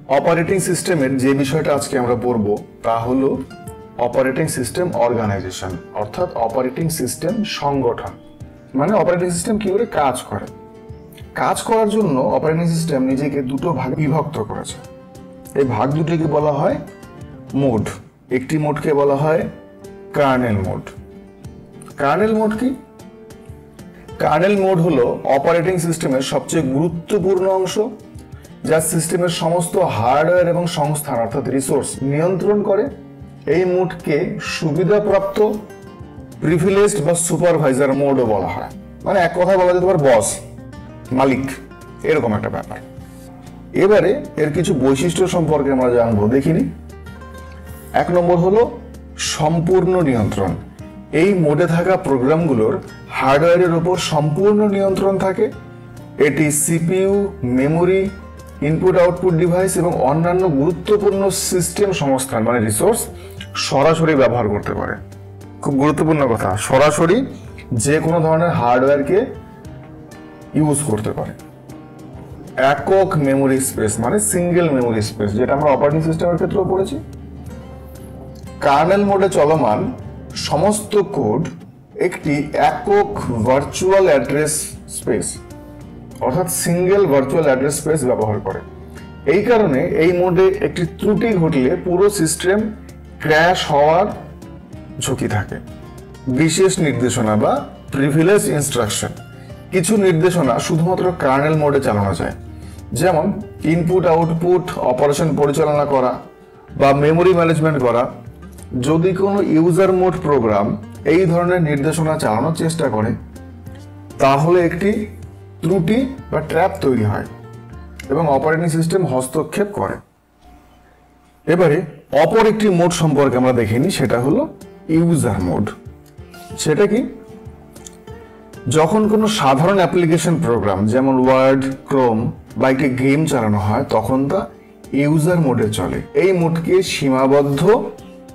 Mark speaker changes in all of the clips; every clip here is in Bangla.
Speaker 1: অপারেটিং সিস্টেমের যে বিষয়টা আজকে আমরা পড়ব তা হলো অপারেটিং সিস্টেম অর্গানাইজেশন, অর্থাৎ অপারেটিং সিস্টেম সংগঠন। মানে অপারেটিং সিস্টেম কি করে কাজ করে। কাজ করার জন্য অপারেটিং সিস্টেম নিজেকে দুটো ভাগে বিভক্ত করেছে। এই ভাগ দুটিকে বলা হয় মোড। একটি মোডকে বলা হয় কার্নেল মোড। কার্নেল মোড কি? কার্নেল মোড হলো অপারেটিং সিস্টেমের সবচেয়ে গুরুত্বপূর্ণ অংশ, যা সিস্টেমের সমস্ত হার্ডওয়্যার এবং সংস্থান অর্থাৎ রিসোর্স নিয়ন্ত্রণ করে। এই মোডকে সুবিধাপ্রাপ্ত, প্রিভিলেজড বা সুপারভাইজার মোডও বলা হয়। মানে এক কথায় বলা যেতে পারে বস, মালিক, এরকম একটা ব্যাপার। এবারে এর কিছু বৈশিষ্ট্য সম্পর্কে আমরা জানবো, দেখিনি। 1 নম্বর হলো সম্পূর্ণ নিয়ন্ত্রণ। এই মোডে থাকা প্রোগ্রামগুলোর হার্ডওয়্যারের উপর সম্পূর্ণ নিয়ন্ত্রণ থাকে। এটি CPU, memory, input output device এবং অন্যান্য গুরুত্বপূর্ণ সিস্টেম সংস্থান মানে রিসোর্স সরাসরি ব্যবহার করতে পারে। খুব গুরুত্বপূর্ণ কথা, সরাসরি যে কোনো ধরনের হার্ডওয়্যারকে ইউজ করতে পারে। একক মেমোরি স্পেস মানে সিঙ্গেল মেমোরি স্পেস, যেটা আমরা অপারেটিং সিস্টেমের ক্ষেত্রেও পড়েছি। কার্নেল মোডে চলমান সমস্ত কোড একটি একক ভার্চুয়াল অ্যাড্রেস স্পেস অর্থাৎ সিঙ্গেল ভার্চুয়াল অ্যাড্রেস স্পেস ব্যবহার করে। এই কারণে এই মোডে একটি ত্রুটি ঘটলে পুরো সিস্টেম ক্র্যাশ হওয়ার ঝুঁকি থাকে। বিশেষ নির্দেশনা বা প্রিভিলেজ ইনস্ট্রাকশন, কিছু নির্দেশনা শুধুমাত্র কার্নেল মোডে চালানো যায়, যেমন ইনপুট আউটপুট অপারেশন পরিচালনা করা বা মেমোরি ম্যানেজমেন্ট করা। যদি কোনো ইউজার মোড প্রোগ্রাম এই ধরনের নির্দেশনা চালানোর চেষ্টা করে তাহলে একটি ত্রুটি বা ট্র্যাপ তৈরি হয় এবং অপারেটিং সিস্টেম হস্তক্ষেপ করে। এবারে অপর একটি মোড সম্পর্কে আমরা দেখিনি, সেটা হলো ইউজার মোড। সেটা কি? যখন কোনো সাধারণ অ্যাপ্লিকেশন প্রোগ্রাম যেমন ওয়ার্ড, ক্রোম বা একটি গেম চালানো হয় তখন তা ইউজার মোডে চলে। এই মোডকে সীমাবদ্ধ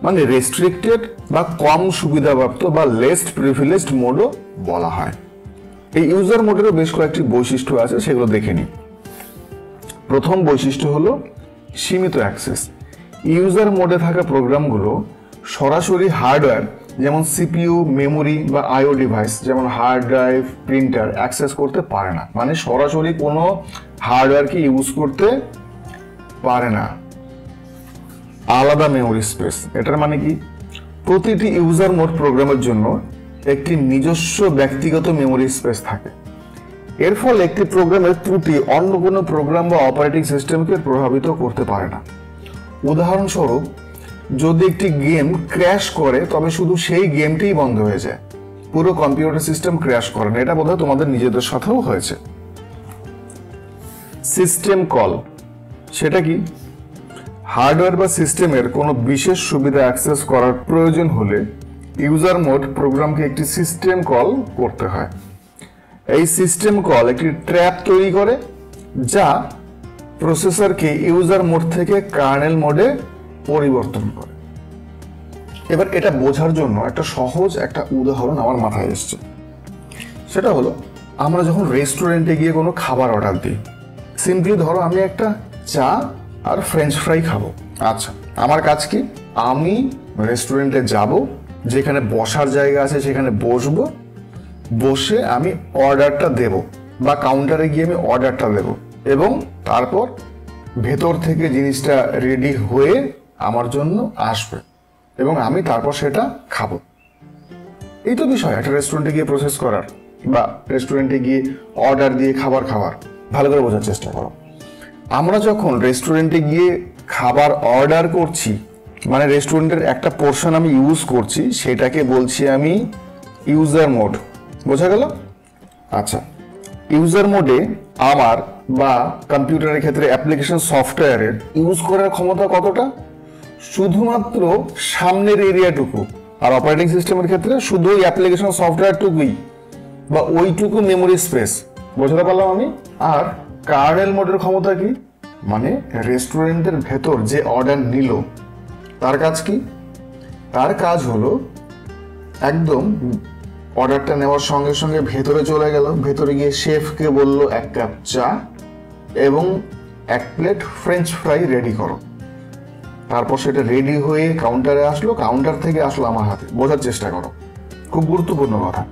Speaker 1: মানে রেস্ট্রিক্টেড বা কম সুবিধাপ্রাপ্ত বা লেস প্রিভিলেজড মোডও বলা হয়। এই ইউজার মোডেরও বেশ কয়েকটি বৈশিষ্ট্য আছে, সেগুলো দেখে নিই। প্রথম বৈশিষ্ট্য হলো সীমিত অ্যাক্সেস। ইউজার মোডে থাকা প্রোগ্রামগুলো সরাসরি হার্ডওয়্যার যেমন সিপিইউ, মেমোরি বা আইও ডিভাইস যেমন হার্ড ড্রাইভ, প্রিন্টার অ্যাক্সেস করতে পারে না। মানে সরাসরি কোনো হার্ডওয়্যারকে ইউজ করতে পারে না। আলাদা মেমোরি স্পেস, এটার মানে কি? প্রতিটি ইউজার মোড প্রোগ্রামের জন্য একটি নিজস্ব ব্যক্তিগত মেমোরি স্পেস থাকে। এর ফলে একটি প্রোগ্রামের ত্রুটি অন্য কোনো প্রোগ্রাম বা অপারেটিং সিস্টেমকে প্রভাবিত করতে পারে না। উদাহরণস্বরূপ, যদি একটি গেম ক্র্যাশ করে তবে শুধু সেই গেমটিই বন্ধ হয়ে যায়, পুরো কম্পিউটার সিস্টেম ক্র্যাশ করে না। এটা বোধহয় তোমাদের নিজেদের সাথেও হয়েছে। সিস্টেম কল, সেটা কি? হার্ডওয়্যার বা সিস্টেমের কোনো বিশেষ সুবিধা অ্যাক্সেস করার প্রয়োজন হলে ইউজার মোড প্রোগ্রামকে একটি সিস্টেম কল করতে হয়। এই সিস্টেম কল একটি ট্র্যাপ তৈরি করে যা প্রসেসরকে ইউজার মোড থেকে কার্নেল মোডে পরিবর্তন করে। এবার এটা বোঝার জন্য একটা সহজ একটা উদাহরণ আমার মাথায় এসছে। সেটা হলো, আমরা যখন রেস্টুরেন্টে গিয়ে কোনো খাবার অর্ডার দিই, সিম্পলি ধরো আমি একটা চা আর ফ্রেঞ্চ ফ্রাই খাবো। আচ্ছা, আমার কাজ কি? আমি রেস্টুরেন্টে যাব, যেখানে বসার জায়গা আছে সেখানে বসবো, বসে আমি অর্ডারটা দেব বা কাউন্টারে গিয়ে আমি অর্ডারটা দেব এবং তারপর ভেতর থেকে জিনিসটা রেডি হয়ে আমার জন্য আসবে এবং আমি তারপর সেটা খাবো। এই তো বিষয় একটা রেস্টুরেন্টে গিয়ে প্রসেস করার বা রেস্টুরেন্টে গিয়ে অর্ডার দিয়ে খাবার খাওয়ার। ভালো করে বোঝার চেষ্টা করো। আমরা যখন রেস্টুরেন্টে গিয়ে খাবার অর্ডার করছি মানে রেস্টুরেন্টের একটা পোর্শন আমি ইউজ করছি, সেটাকে বলছি আমি ইউজার মোড। বোঝা গেল? আচ্ছা, ইউজার মোডে আমার বা কম্পিউটারের ক্ষেত্রে অ্যাপ্লিকেশন সফটওয়্যারের ইউজ করার ক্ষমতা কতটা? শুধুমাত্র সামনের এরিয়াটুকু। আর অপারেটিং সিস্টেমের ক্ষেত্রে শুধু ওই অ্যাপ্লিকেশন সফটওয়্যারটুকুই বা ওইটুকু মেমোরি স্পেস। বোঝাতে পারলাম আমি? আর কার্নেল মোডের ক্ষমতা কি? মানে রেস্টুরেন্টের ভেতর যে অর্ডার নিল তার কাজ কি? তার কাজ হলো একদম অর্ডারটা নেওয়ার সঙ্গে সঙ্গে ভেতরে চলে গেল, ভেতরে গিয়ে শেফকে বলল 1 কাপ চা এবং 1 প্লেট ফ্রেঞ্চ ফ্রাই রেডি করো। তারপর সেটা রেডি হয়ে কাউন্টারে আসলো, কাউন্টার থেকে আসলো আমার হাতে। বোঝার চেষ্টা করো, খুব গুরুত্বপূর্ণ কথা।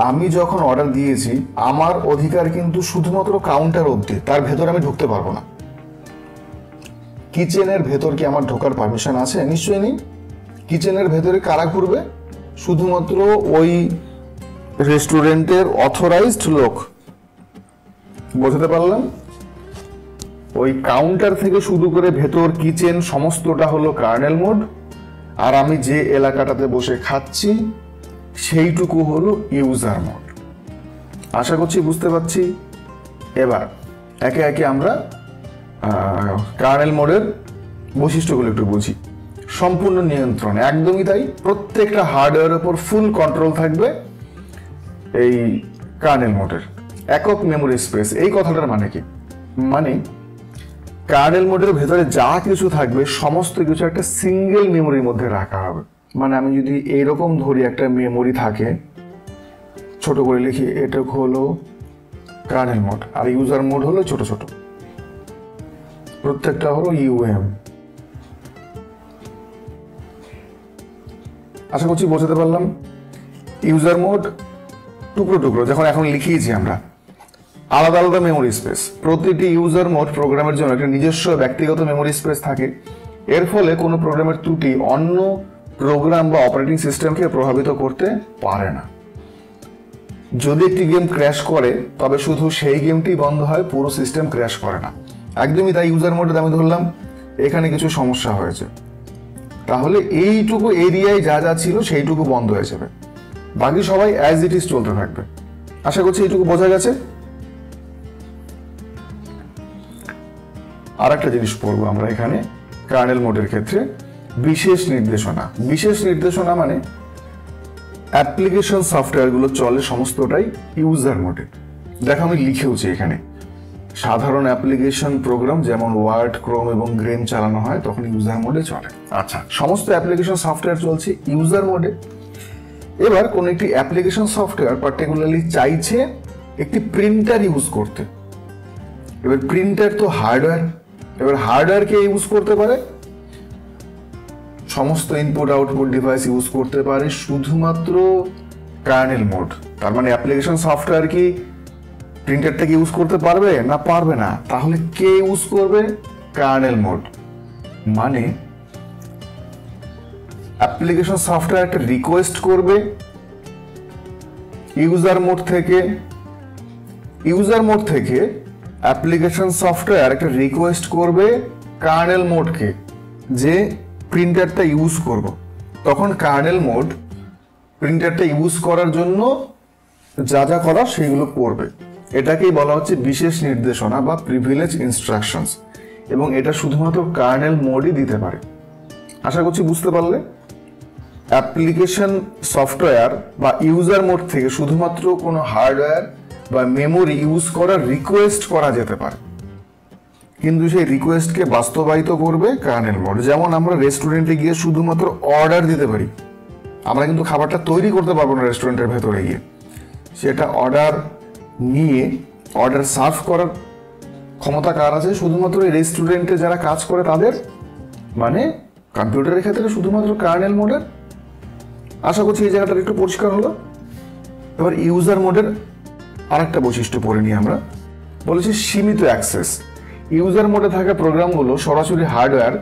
Speaker 1: আমি যখন অর্ডার দিয়েছি আমার অধিকার কিন্তু শুধুমাত্র কাউন্টার অবধি, তার ভেতরে আমি ঢুকতে পারবো না। কিচেনের ভেতর কি আমার ঢোকার পারমিশন আছে? নিশ্চয়ই নেই। কিচেনের ভেতরে কারা ঘুরবে? শুধুমাত্র ওই রেস্টুরেন্টের অথরাইজড লোক। বোঝাতে পারলাম? ওই কাউন্টার থেকে শুরু করে ভেতর কিচেন সমস্তটা হলো কার্নেল মোড, আর আমি যে এলাকাটাতে বসে খাচ্ছি সেইটুকু হলো ইউজার মোড। আশা করছি বুঝতে পারছি। এবার একে একে আমরা কার্নেল মোডের বৈশিষ্ট্যগুলো একটু বুঝি। সম্পূর্ণ নিয়ন্ত্রণ, একদমই তাই। প্রত্যেকটা হার্ডওয়্যারের উপর ফুল কন্ট্রোল থাকবে এই কার্নেল মোডের। একক মেমোরি স্পেস, এই কথাটার মানে কি? মানে কার্নেল মোডের ভেতরে যা কিছু থাকবে সমস্ত কিছু একটা সিঙ্গেল মেমোরির মধ্যে রাখা হবে। মানে আমি যদি এইরকম ধরি, একটা মেমোরি থাকে, ছোট করে লিখি, এটা হলো কার্নেল মোড, আর ইউজার মোড হলো ছোট ছোট, প্রত্যেকটা হলো ইউএম। আশা করছি বোঝাতে পারলাম। ইউজার মোড টুকরো টুকরো, যখন এখন লিখিয়েছি আমরা, আলাদা আলাদা মেমোরি স্পেস। প্রতিটি ইউজার মোড প্রোগ্রামের জন্য একটা নিজস্ব ব্যক্তিগত মেমোরি স্পেস থাকে। এর ফলে কোনো প্রোগ্রামের ত্রুটি অন্য প্রোগ্রাম বা অপারেটিং সিস্টেমকে প্রভাবিত করতে পারে না। যদি একটি গেম ক্র্যাশ করে তবে শুধু সেই গেমটি বন্ধ হয়, পুরো সিস্টেম ক্র্যাশ করে না। একদমই তাই। ইউজার মোডে আমি ধরলাম এখানে কিছু সমস্যা হয়েছে, তাহলে এইটুকু এরিয়ায় যা যা ছিল সেইটুকু বন্ধ হয়ে যাবে, বাকি সবাই অ্যাজ ইট ইজ চলতে থাকবে। আশা করছি এইটুকু বোঝা গেছে। আর একটা জিনিস পড়বো আমরা এখানে কার্নেল মোডের ক্ষেত্রে, বিশেষ নির্দেশনা। বিশেষ নির্দেশনা মানে অ্যাপ্লিকেশন সফটওয়্যারগুলো চলে সমস্তটাই ইউজার মোডে। দেখো আমি লিখেওছি এখানে, সাধারণ অ্যাপ্লিকেশন প্রোগ্রাম যেমন ওয়ার্ড, ক্রোম এবং গ্রেম চালানো হয় তখন ইউজার মোডে চলে। আচ্ছা, সমস্ত অ্যাপ্লিকেশন সফটওয়্যার চলছে ইউজার মোডে। এবার কোন একটি অ্যাপ্লিকেশন সফটওয়্যার পার্টিকুলারলি চাইছে একটি প্রিন্টার ইউজ করতে। এবার প্রিন্টার তো হার্ডওয়্যার, এবার হার্ডওয়্যার কে ইউজ করতে পারে? সমস্ত ইনপুট আউটপুট ডিভাইস ইউজ করতে পারে শুধুমাত্র কার্নেল মোড। তার মানে অ্যাপ্লিকেশন সফটওয়্যার কি প্রিন্টারটাকে ইউজ করতে পারবে? না, পারবে না। তাহলে কে ইউজ করবে? Kernel mode. মানে অ্যাপ্লিকেশন সফটওয়্যার একটা রিকোয়েস্ট করবে ইউজার মোড থেকে, ইউজার মোড থেকে অ্যাপ্লিকেশন সফটওয়্যার একটা রিকোয়েস্ট করবে কার্নেল মোডকে যে প্রিন্টারটা ইউজ করব। তখন কার্নেল মোড প্রিন্টারটা ইউজ করার জন্য যা যা করা সেগুলো করবে। এটাকেই বলা হচ্ছে বিশেষ নির্দেশনা বা প্রিভিলেজ ইনস্ট্রাকশনস, এবং এটা শুধুমাত্র কার্নেল মোডই দিতে পারে। আশা করছি বুঝতে পারলে। অ্যাপ্লিকেশন সফটওয়্যার বা ইউজার মোড থেকে শুধুমাত্র কোনো হার্ডওয়্যার বা মেমোরি ইউজ করার রিকোয়েস্ট করা যেতে পারে, কিন্তু সেই রিকোয়েস্টকে বাস্তবায়িত করবে কার্নেল মোড। যেমন আমরা রেস্টুরেন্টে গিয়ে শুধুমাত্র অর্ডার দিতে পারি, আমরা কিন্তু খাবারটা তৈরি করতে পারবো না রেস্টুরেন্টের ভেতরে গিয়ে। সেটা অর্ডার নিয়ে অর্ডার সার্ভ করার ক্ষমতা কার আছে? শুধুমাত্র এই রেস্টুরেন্টে যারা কাজ করে তাদের, মানে কম্পিউটারের ক্ষেত্রে শুধুমাত্র কার্নেল মোডের। আশা করছি এই জায়গাটা একটু পরিষ্কার হলো। এবার ইউজার মোডের আরেকটা বৈশিষ্ট্য পড়ে নিই আমরা। বলেছি সীমিত অ্যাক্সেস। ইউজার মোডে থাকা প্রোগ্রামগুলো সরাসরি হার্ডওয়্যার,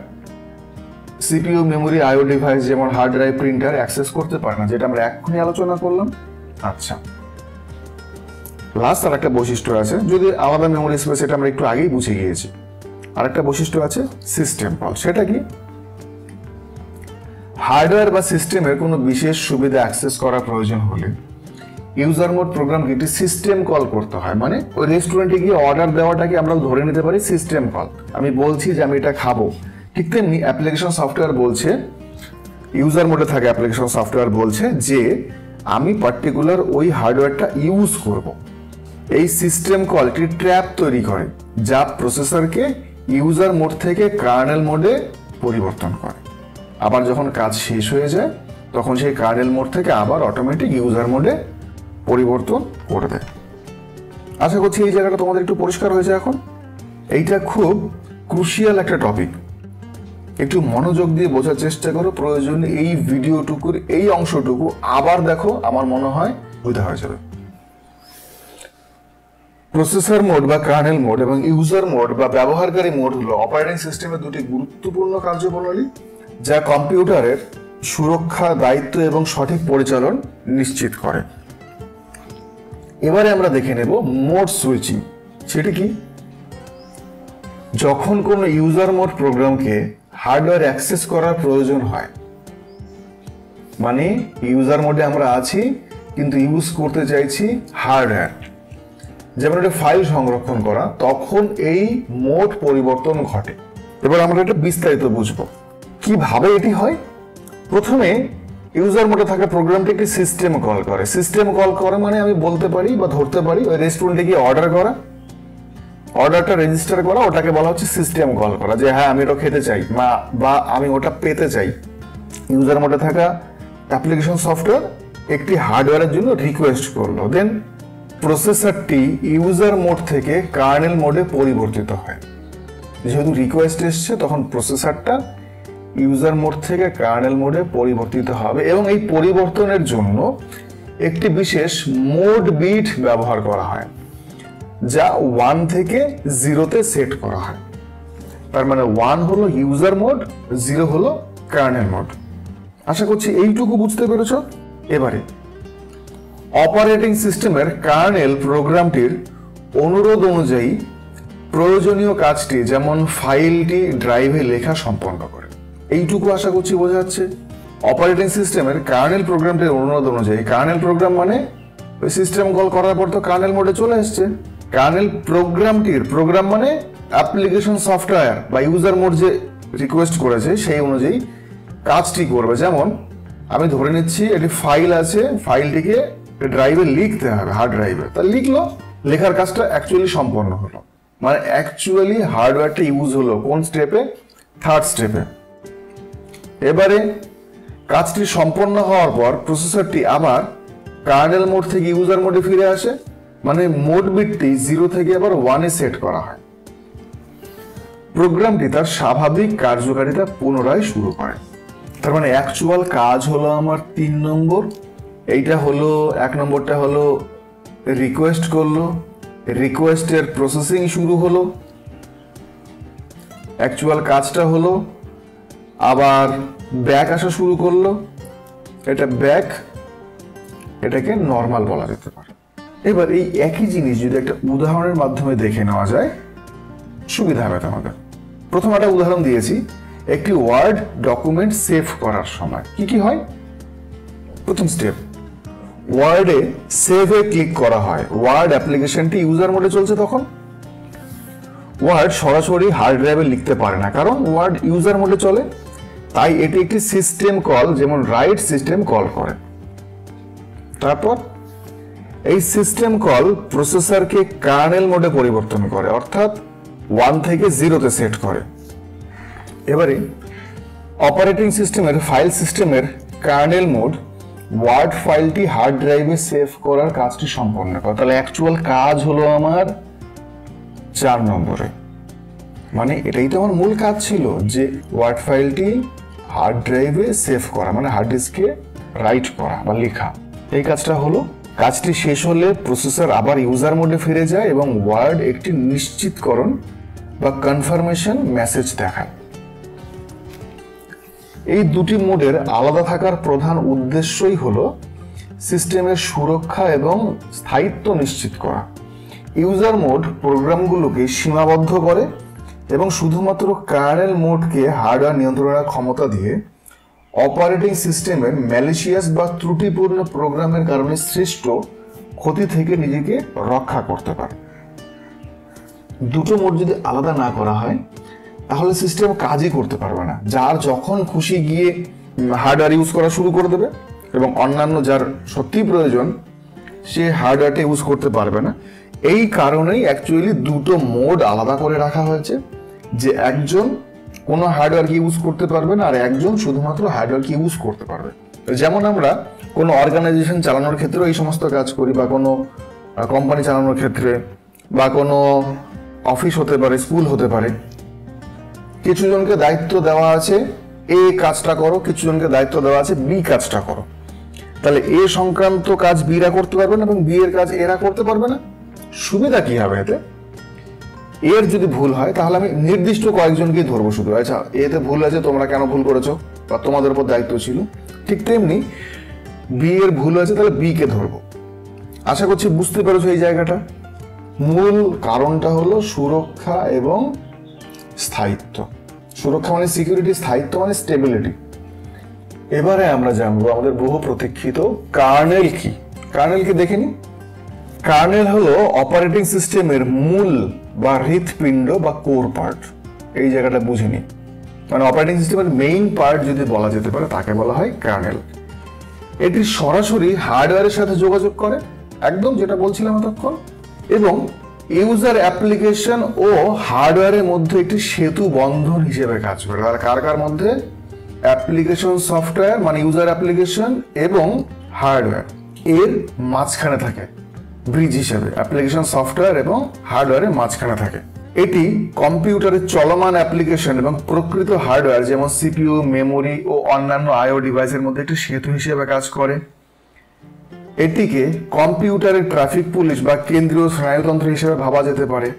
Speaker 1: সিপিইউ, মেমোরি, আইও ডিভাইস যেমন হার্ড ড্রাইভ, প্রিন্টার অ্যাক্সেস করতে পারে না, যেটা আমরা এক্ষুনি আলোচনা করলাম। আচ্ছা, লাস্ট আর একটা বৈশিষ্ট্য আছে, যদি আলাদা মেমোরি স্পেস, এটা আমরা একটু আগেই বুঝে গিয়েছি। আরেকটা বৈশিষ্ট্য আছে সিস্টেম কল। সেটা কি? হার্ডওয়্যার বা সিস্টেমের কোনো বিশেষ সুবিধা অ্যাক্সেস করার প্রয়োজন হলে ইউজার মোড প্রোগ্রামকে একটি সিস্টেম কল করতে হয়। মানে ওই রেস্টুরেন্টে গিয়ে অর্ডার দেওয়াটাকে আমরা ধরে নিতে পারি সিস্টেম কল। আমি বলছি যে আমি এটা খাবো, ঠিক তেমনি অ্যাপ্লিকেশন সফটওয়্যার বলছে, ইউজার মোডে থাকে অ্যাপ্লিকেশন সফটওয়্যার বলছে যে আমি পার্টিকুলার ওই হার্ডওয়্যারটা ইউজ করব। এই সিস্টেম কল একটি ট্র্যাপ তৈরি করে যা প্রসেসরকে ইউজার মোড থেকে কার্নেল মোডে পরিবর্তন করে। আবার যখন কাজ শেষ হয়ে যায় তখন সেই কার্নেল মোড থেকে আবার অটোমেটিক ইউজার মোডে পরিবর্তন করে দেয়। আশা করছি এই জায়গাটা তোমাদের একটু পরিষ্কার হয়েছে এখন। এইটা খুব ক্রুশিয়াল একটা টপিক, একটু মনোযোগ দিয়ে বোঝার চেষ্টা করো। প্রয়োজনে এই ভিডিওটুকুর এই অংশটুকু আবার দেখো, আমার মনে হয় বুঝতে হয়ে যাবে। প্রসেসর মোড বা কার্নেল মোড এবং ইউজার মোড বা ব্যবহারকারী মোড হলো অপারেটিং সিস্টেমের দুটি গুরুত্বপূর্ণ কার্যপ্রণালী যা কম্পিউটারের সুরক্ষা, দায়িত্ব এবং সঠিক পরিচালন নিশ্চিত করে। এবারে আমরা দেখে নেব মোড সুইচিং। সেটা কি? যখন কোনো ইউজার মোড প্রোগ্রামকে হার্ডওয়্যার অ্যাক্সেস করার প্রয়োজন হয়, মানে ইউজার মোডে আমরা আছি কিন্তু ইউজ করতে চাইছি হার্ডওয়্যার, যেমন একটা ফাইল সংরক্ষণ করা, তখন এই মোড পরিবর্তন ঘটে। এবার আমরা এটা বিস্তারিত বুঝবো কিভাবে এটি হয়। প্রথমে ইউজার মোডে থাকা প্রোগ্রামটি একটি সিস্টেম কল করে। সিস্টেম কল করে মানে আমি বলতে পারি বা ধরতে পারি ওই রেস্টুরেন্টে গিয়ে অর্ডার করা, অর্ডারটা রেজিস্টার করা, ওটাকে বলা হচ্ছে সিস্টেম কল করা, যে হ্যাঁ আমি এটা খেতে চাই বা আমি ওটা পেতে চাই। ইউজার মোডে থাকা অ্যাপ্লিকেশন সফটওয়্যার একটি হার্ডওয়্যারের জন্য রিকোয়েস্ট করলো, দেন প্রসেসরটি ইউজার মোড থেকে কার্নেল মোডে পরিবর্তিত হয়। যেহেতু রিকোয়েস্ট এসছে তখন প্রসেসরটা ইউজার মোড থেকে কার্নেল মোডে পরিবর্তিত হবে এবং এই পরিবর্তনের জন্য একটি বিশেষ মোড বিট ব্যবহার করা হয় যা 1 থেকে 0-তে সেট করা হয়। তার মানে 1 হলো ইউজার মোড, 0 হলো কার্নেল মোড। আশা করছি এইটুকু বুঝতে পেরেছ। এবারে অপারেটিং সিস্টেমের কার্নেল প্রোগ্রামটির অনুরোধ অনুযায়ী প্রয়োজনীয় কাজটি, যেমন ফাইলটি ড্রাইভে লেখা, সম্পন্ন করে। এইটুকু আশা করছি বোঝা যাচ্ছে। অপারেটিং সিস্টেমের কার্নেল প্রোগ্রামটির অনুরোধ অনুযায়ী, কার্নেল প্রোগ্রাম মানে ওই সিস্টেম কল করার পর তো কার্নেল মোডে চলে এসছে। কার্নেল প্রোগ্রামটির, প্রোগ্রাম মানে অ্যাপ্লিকেশন সফটওয়্যার বা ইউজার মোড যে রিকোয়েস্ট করেছে সেই অনুযায়ী কাজটি করবে। যেমন আমি ধরে নিচ্ছি একটি ফাইল আছে, ফাইলটিকে ড্রাইভে লিখতে হবে, হার্ড ড্রাইভে, তা লিখলো, লেখার কাজটা অ্যাকচুয়ালি সম্পন্ন হলো, মানে অ্যাকচুয়ালি হার্ডওয়্যারটা ইউজ হলো কোন স্টেপে? 3rd স্টেপে। এবারে কাজটি সম্পন্ন হওয়ার পর প্রসেসরটি আবার কার্নেল মোড থেকে ইউজার মোডে ফিরে আসে, মানে মোড বিটটি 0 থেকে আবার 1-এ সেট করা হয়। প্রোগ্রামটি তার স্বাভাবিক কার্যকারিতা পুনরায় শুরু করে। তার মানে অ্যাকচুয়াল কাজ হলো আমার 3 নম্বর, এইটা হলো 1 নম্বরটা হলো রিকোয়েস্ট করলো, রিকোয়েস্টের প্রসেসিং শুরু হলো, অ্যাকচুয়াল কাজটা হলো, আবার ব্যাক আসা শুরু করলো, এটা ব্যাক, এটাকে নর্মাল বলা যেতে পারে। এবার এই একই জিনিস যদি একটা উদাহরণের মাধ্যমে দেখে নেওয়া যায় সুবিধা হবে তোমাদের। প্রথম একটা উদাহরণ দিয়েছি, একটি ওয়ার্ড ডকুমেন্ট সেভ করার সময় কি কি হয়। প্রথম স্টেপ, ওয়ার্ডে সেভে ক্লিক করা হয়। ওয়ার্ড অ্যাপ্লিকেশনটি ইউজার মোডে চলছে, তখন ওয়ার্ড সরাসরি হার্ড ড্রাইভে লিখতে পারে না, কারণ ওয়ার্ড ইউজার মোডে চলে। তাই এটি একটি সিস্টেম কল, যেমন রাইট সিস্টেম কল করে। তারপর এই সিস্টেম কল প্রসেসরকে কার্নেল মোডে পরিবর্তন করে, অর্থাৎ 1 থেকে 0-তে সেট করে। এবারে অপারেটিং সিস্টেমের ফাইল সিস্টেমের কার্নেল মোড ওয়ার্ড ফাইলটি হার্ড ড্রাইভে সেভ করার কাজটি সম্পন্ন করে। তাহলে অ্যাকচুয়াল কাজ হলো আমার 4 নম্বরে, মানে এটাই তো আমার মূল কাজ ছিল, যে ওয়ার্ড ফাইলটি হার্ড ড্রাইভে সেভ করা, মানে হার্ড ডিস্কে রাইট করা বা লেখা। এই কাজটা হলো। কাজটি শেষ হলে প্রসেসর আবার ইউজার মোডে ফিরে যায় এবং ওয়ার্ড একটি নিশ্চিতকরণ বা কনফার্মেশন মেসেজ দেখায়। এই দুটি মোডের আলাদা থাকার প্রধান উদ্দেশ্যই হলো সিস্টেমের সুরক্ষা এবং স্থায়িত্ব নিশ্চিত করা। ইউজার মোড প্রোগ্রামগুলোকে সীমাবদ্ধ করে এবং শুধুমাত্র কার্নেল মোডকে হার্ডওয়্যার নিয়ন্ত্রণের ক্ষমতা দিয়ে অপারেটিং সিস্টেমের ম্যালিশিয়াস বা ত্রুটিপূর্ণ প্রোগ্রামের কারণে সৃষ্ট ক্ষতি থেকে নিজেকে রক্ষা করতে পারে। দুটো মোড যদি আলাদা না করা হয় তাহলে সিস্টেম কাজই করতে পারবে না। যার যখন খুশি গিয়ে হার্ডওয়্যার ইউজ করা শুরু করে দেবে এবং অন্যান্য যার সত্যি প্রয়োজন সে হার্ডওয়্যারটা ইউজ করতে পারবে না। এই কারণেই অ্যাকচুয়ালি দুটো মোড আলাদা করে রাখা হয়েছে, যে একজন কোনো হার্ডওয়্যারকে ইউজ করতে পারবে না আর একজন শুধুমাত্র হার্ডওয়্যারকে ইউজ করতে পারবে। যেমন আমরা কোনো অর্গানাইজেশন চালানোর ক্ষেত্রেও এই সমস্ত কাজ করি, বা কোনো কোম্পানি চালানোর ক্ষেত্রে, বা কোনো অফিস হতে পারে, স্কুল হতে পারে। কিছু জনকে দায়িত্ব দেওয়া আছে এ কাজটা করো, কিছু জনকে দায়িত্ব দেওয়া আছে বি কাজটা করো। তাহলে এ সংক্রান্ত কাজ বিরা করতে পারবে না এবং বি এর কাজ এরা করতে পারবে না। সুবিধা কি হবে এতে? এর যদি ভুল হয় তাহলে আমি নির্দিষ্ট কয়েকজনকেই ধরবো শুধু, আচ্ছা এতে ভুল আছে, তোমরা কেন ভুল করেছো, বা তোমাদের উপর দায়িত্ব ছিল। ঠিক তেমনি বি এর ভুল আছে, তাহলে বি কে ধরবো। আশা করছি বুঝতে পেরেছো এই জায়গাটা। মূল কারণটা হলো সুরক্ষা এবং স্থায়িত্ব। সুরক্ষা মানে সিকিউরিটি, স্থায়িত্ব মানে স্টেবিলিটি। এবারে আমরা জানবো আমাদের বহু প্রতীক্ষিত কার্নেল কি। কার্নেল কি দেখে নি। কার্নেল হলো অপারেটিং সিস্টেমের মূল বা হৃৎপিণ্ড বা কোর পার্ট। এই জায়গাটা বুঝে নি, মানে অপারেটিং সিস্টেমের মেইন পার্ট যদি বলা যেতে পারে তাকে বলা হয় কার্নেল। এটি সরাসরি হার্ডওয়্যারের সাথে যোগাযোগ করে, একদম যেটা বলছিলাম এতক্ষণ, এবং ইউজার অ্যাপ্লিকেশন ও হার্ডওয়্যারের মধ্যে একটি সেতু বন্ধন হিসেবে কাজ করে। আর কার কার মধ্যে? অ্যাপ্লিকেশন সফটওয়্যার মানে ইউজার অ্যাপ্লিকেশন এবং হার্ডওয়্যার এর মাঝখানে থাকে, ব্রিজ হিসেবে অ্যাপ্লিকেশন সফটওয়্যার এবং হার্ডওয়্যারের মাঝখানে থাকে। এটি কম্পিউটারের চলমান অ্যাপ্লিকেশন এবং প্রকৃত হার্ডওয়্যার যেমন সিপিইউ, মেমোরি ও অন্যান্য আইও ডিভাইসের মধ্যে একটি সেতু হিসেবে কাজ করে। এটিকে কম্পিউটারের ট্রাফিক পুলিশ বা কেন্দ্রীয় স্নায়ুতন্ত্র হিসেবে ভাবা যেতে পারে,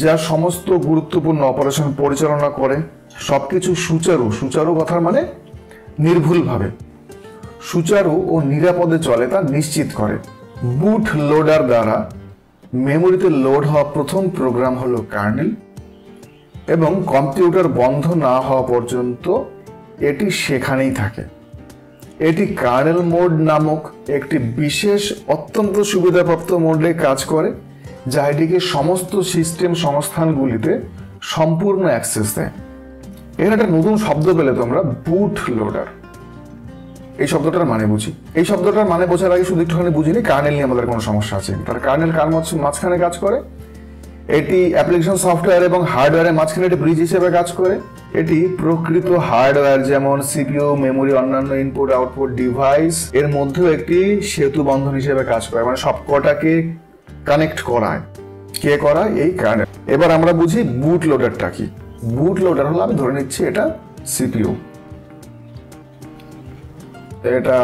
Speaker 1: যা সমস্ত গুরুত্বপূর্ণ অপারেশন পরিচালনা করে। সবকিছু সুচারু কথার মানে নির্ভুলভাবে, সুচারু ও নিরাপদে চলে তা নিশ্চিত করে। বুট লোডার দ্বারা মেমোরিতে লোড হওয়া প্রথম প্রোগ্রাম হলো কার্নেল, এবং কম্পিউটার বন্ধ না হওয়া পর্যন্ত এটি সেখানেই থাকে। এটি কার্নেল মোড নামক একটি বিশেষ অত্যন্ত সুবিধাপ্রাপ্ত মোডে কাজ করে, যা এটিকে সমস্ত সিস্টেম সংস্থানগুলিতে সম্পূর্ণ অ্যাক্সেস দেয়। এখানে একটা নতুন শব্দ পেলে তোমরা, বুট লোডার। এই শব্দটার মানে বুঝি। এই শব্দটার মানে বোঝার আগে শুধু একটুখানি বুঝিনি কার্নেল নিয়ে আমাদের কোনো সমস্যা আছে। তার কার্নেল কার মাঝখানে কাজ করে? এটি অ্যাপ্লিকেশন সফটওয়্যার এবং হার্ডওয়্যারের মাঝখানে একটি ব্রিজ হিসেবে কাজ করে। এটি প্রকৃত হার্ডওয়্যার যেমন সিপিইউ, মেমোরি, অন্যান্য ইনপুট আউটপুট ডিভাইস এর মধ্যেও একটি সেতু বন্ধন হিসেবে কাজ করে, মানে সব কটাকে কানেক্ট করায়। কে করায়? এই কার্নেল। এবার আমরা বুঝি বুট লোডারটা কি। বুট লোডার হলো, আমি ধরে নিচ্ছি এটা সিপিইউ, এটা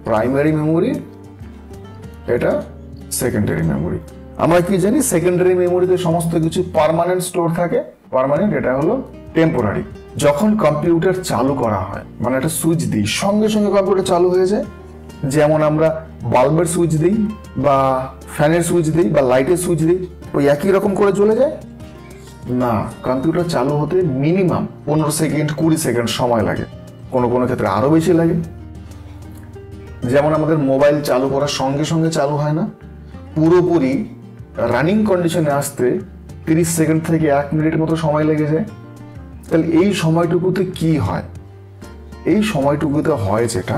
Speaker 1: প্রাইমারি মেমোরি, এটা সেকেন্ডারি মেমোরি। আমরা কি জানি? সেকেন্ডারি মেমোরিতে সমস্ত কিছু পার্মানেন্ট স্টোর থাকে। পার্মানেন্ট এটা হলো টেম্পোরারি। যখন কম্পিউটার চালু করা হয়, মানে একটা সুইচ দিই, সঙ্গে সঙ্গে কম্পিউটার চালু হয়ে যায়। যেমন আমরা বাল্বের সুইচ দিই বা ফ্যানের সুইচ দিই বা লাইটের সুইচ দিই, ওই একই রকম করে চলে যায় না। কম্পিউটার চালু হতে মিনিমাম 15 সেকেন্ড 20 সেকেন্ড সময় লাগে, কোনো কোনো ক্ষেত্রে আরো বেশি লাগে। যেমন আমাদের মোবাইল চালু করার সঙ্গে সঙ্গে চালু হয় না, পুরোপুরি রানিং কন্ডিশনে আসতে 30 সেকেন্ড থেকে 1 মিনিট মতো সময় লেগে যায়। তাহলে এই সময়টুকুতে কি হয়? এই সময়টুকুতে হয় যেটা,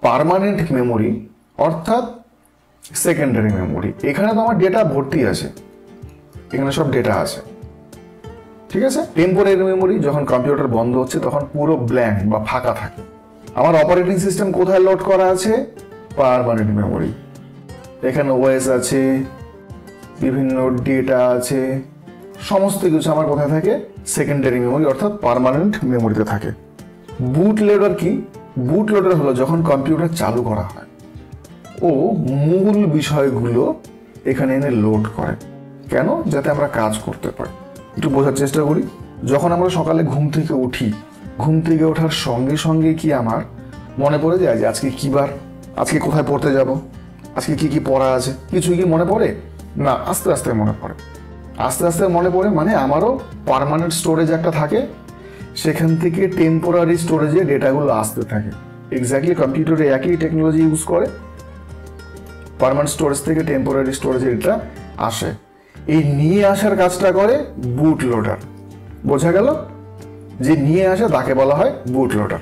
Speaker 1: পার্মানেন্ট মেমোরি অর্থাৎ সেকেন্ডারি মেমোরি, এখানে তো আমার ডেটা ভর্তি আছে, এখানে সব ডেটা আছে, ঠিক আছে। টেম্পোরারি মেমোরি যখন কম্পিউটার বন্ধ হচ্ছে তখন পুরো ব্ল্যাঙ্ক বা ফাঁকা থাকে। আমার অপারেটিং সিস্টেম কোথায় লোড করা আছে? Permanent memory. এখানে ওএস আছে, বিভিন্ন ডেটা আছে, সমস্ত কিছু আমার কোথায় থাকে? সেকেন্ডারি মেমোরি অর্থাৎ পার্মানেন্ট মেমোরিতে থাকে। বুট লোডার কি? বুট লোডার হলো যখন কম্পিউটার চালু করা হয় ও মূল বিষয়গুলো এখানে এনে লোড করে। কেন? যাতে আমরা কাজ করতে পারি। একটু বোঝার চেষ্টা করি। যখন আমরা সকালে ঘুম থেকে উঠি, ঘুম থেকে ওঠার সঙ্গে সঙ্গে কি আমার মনে পড়ে যায় যে আজকে কি বার, আজকে কোথায় পড়তে যাব, আজকে কি কি পড়া আছে? কিছু কি মনে পড়ে না? আস্তে আস্তে মনে পড়ে। আস্তে আস্তে মনে পড়ে মানে আমারও পার্মানেন্ট স্টোরেজ একটা থাকে, সেখান থেকে টেম্পোরারি স্টোরেজে ডেটাগুলো আসতে থাকে। এক্স্যাক্টলি কম্পিউটারে একই টেকনোলজি ইউজ করে, পার্মানেন্ট স্টোরেজ থেকে টেম্পোরারি স্টোরেজে এটা আসে। এই নিয়ে আসার কাজটা করে বুট লোডার। বোঝা গেল? যে নিয়ে আসে তাকে বলা হয় বুট লোডার।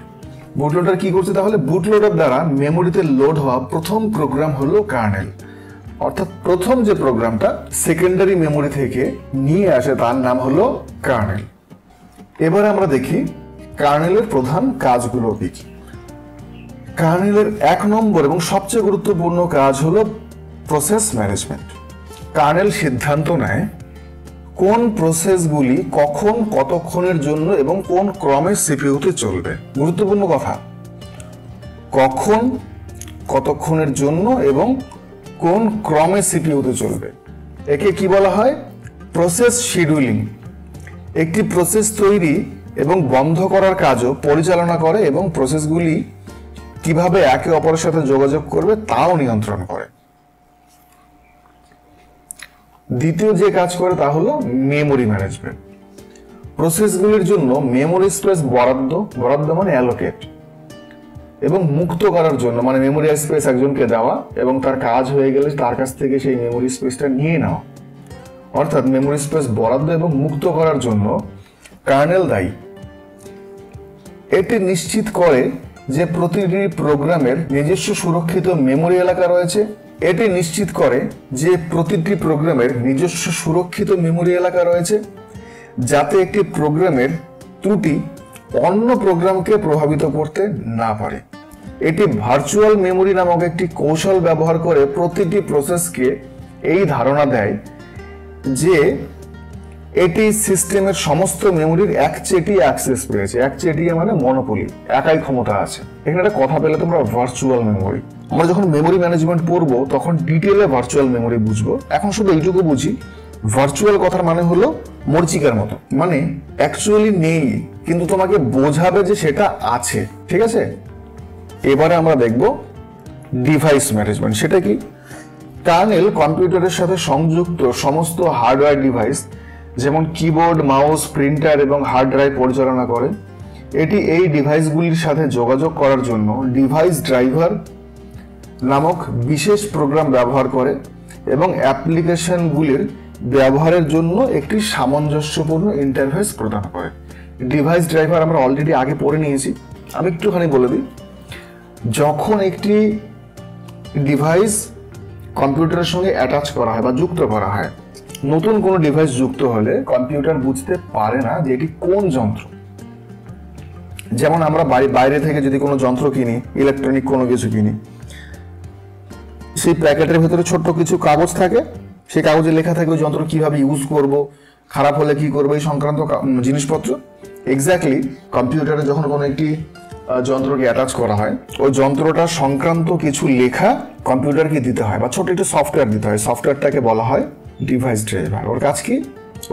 Speaker 1: বুট লোডার কি করছে তাহলে? বুট লোডার দ্বারা মেমোরিতে লোড হওয়া প্রথম প্রোগ্রাম হলো কার্নেল, অর্থাৎ প্রথম যে প্রোগ্রামটা সেকেন্ডারি মেমোরি থেকে নিয়ে আসে তার নাম হলো কার্নেল। এবার আমরা দেখি কার্নেলের প্রধান কাজগুলো কি কি। কার্নেলের 1 নম্বর এবং সবচেয়ে গুরুত্বপূর্ণ কাজ হলো প্রসেস ম্যানেজমেন্ট। কার্নেল সিদ্ধান্ত নেয় কোন প্রসেসগুলি কখন কতক্ষণের জন্য এবং কোন ক্রমে সিপিইউতে চলবে। গুরুত্বপূর্ণ কথা, কখন কতক্ষণের জন্য এবং কোন ক্রমে সিপিইউতে চলবে। একে কি বলা হয়? Process scheduling. একটি প্রসেস তৈরি এবং বন্ধ করার কাজও পরিচালনা করে এবং প্রসেসগুলি কিভাবে একে অপরের সাথে যোগাযোগ করবে তাও নিয়ন্ত্রণ করে। দ্বিতীয় যে কাজ করে তা হলো মেমোরি ম্যানেজমেন্ট। প্রসেসগুলির জন্য মেমোরি স্পেস বরাদ্দ মানে অ্যালোকেট এবং মুক্ত করার জন্য মানে মেমোরি স্পেস একজনকে দেওয়া এবং তার কাজ হয়ে গেলে তার কাছ থেকে সেই মেমোরি স্পেসটা নিয়ে নেওয়া। অর্থাৎ মেমোরি স্পেস বরাদ্দ এবং মুক্ত করার জন্য কার্নেল দায়ী। এটি নিশ্চিত করে যে প্রতিটি প্রোগ্রামের নিজস্ব সুরক্ষিত মেমোরি এলাকা রয়েছে। এটি নিশ্চিত করে যে প্রতিটি প্রোগ্রামের নিজস্ব সুরক্ষিত মেমোরি এলাকা রয়েছে যাতে একটি প্রোগ্রামের ত্রুটি অন্য প্রোগ্রামকে প্রভাবিত করতে না পারে। এটি ভার্চুয়াল মেমোরি নামক একটি কৌশল ব্যবহার করে প্রতিটি প্রসেসকে এই ধারণা দেয় যে এটি সিস্টেমের সমস্ত মেমোরির একচেটিয়া অ্যাক্সেস পেয়েছে। একচেটিয়া মানে মনোপলি, একাই ক্ষমতা আছে। এখানে একটা কথা পেলে তোমরা ভার্চুয়াল মেমোরি। আমরা যখন মেমোরি ম্যানেজমেন্ট পড়বো তখন ডিটেলে ভার্চুয়াল মেমোরি বুঝবো। এখন শুধু এইটুকু বুঝি, ভার্চুয়াল কথার মানে হলো মরচিকার মতো, মানে অ্যাকচুয়ালি নেই কিন্তু তোমাকে বোঝাবে যে সেটা আছে। ঠিক আছে, এবারে আমরা দেখব ডিভাইস ম্যানেজমেন্ট। সেটা কি? কার্নেল কম্পিউটারের সাথে সংযুক্ত সমস্ত হার্ডওয়্যার ডিভাইস যেমন কিবোর্ড, মাউস, প্রিন্টার এবং হার্ড ড্রাইভ পরিচালনা করে। এটি এই ডিভাইসগুলির সাথে যোগাযোগ করার জন্য ডিভাইস ড্রাইভার নামক বিশেষ প্রোগ্রাম ব্যবহার করে এবং অ্যাপ্লিকেশনগুলির ব্যবহারের জন্য একটি সামঞ্জস্যপূর্ণ ইন্টারফেস প্রদান করে। ডিভাইস ড্রাইভার আমরা অলরেডি আগে পড়ে নিয়েছি, আমি একটুখানি বলে দিই। যখন একটি ডিভাইস কম্পিউটারের সঙ্গে অ্যাটাচ করা হয় বা যুক্ত করা হয়, নতুন কোনো ডিভাইস যুক্ত হলে কম্পিউটার বুঝতে পারে না যে এটি কোন যন্ত্র। যেমন আমরা বাইরে থেকে যদি কোনো যন্ত্র কিনি, ইলেকট্রনিক কোনো কিছু কিনি, সেই প্যাকেটের ভেতরে ছোট্ট কিছু কাগজ থাকে, সেই কাগজে লেখা থাকে ওই যন্ত্র কিভাবে ইউজ করব, খারাপ হলে কি করবো, এই সংক্রান্ত জিনিসপত্র। এক্স্যাক্টলি কম্পিউটারে যখন কোনো একটি যন্ত্রকে অ্যাটাচ করা হয়, ওই যন্ত্রটা সংক্রান্ত কিছু লেখা কম্পিউটারকে দিতে হয় বা ছোট একটু সফটওয়্যার দিতে হয়। সফটওয়্যারটাকে বলা হয় ডিভাইস ড্রাইভার। ওর কাজ কি?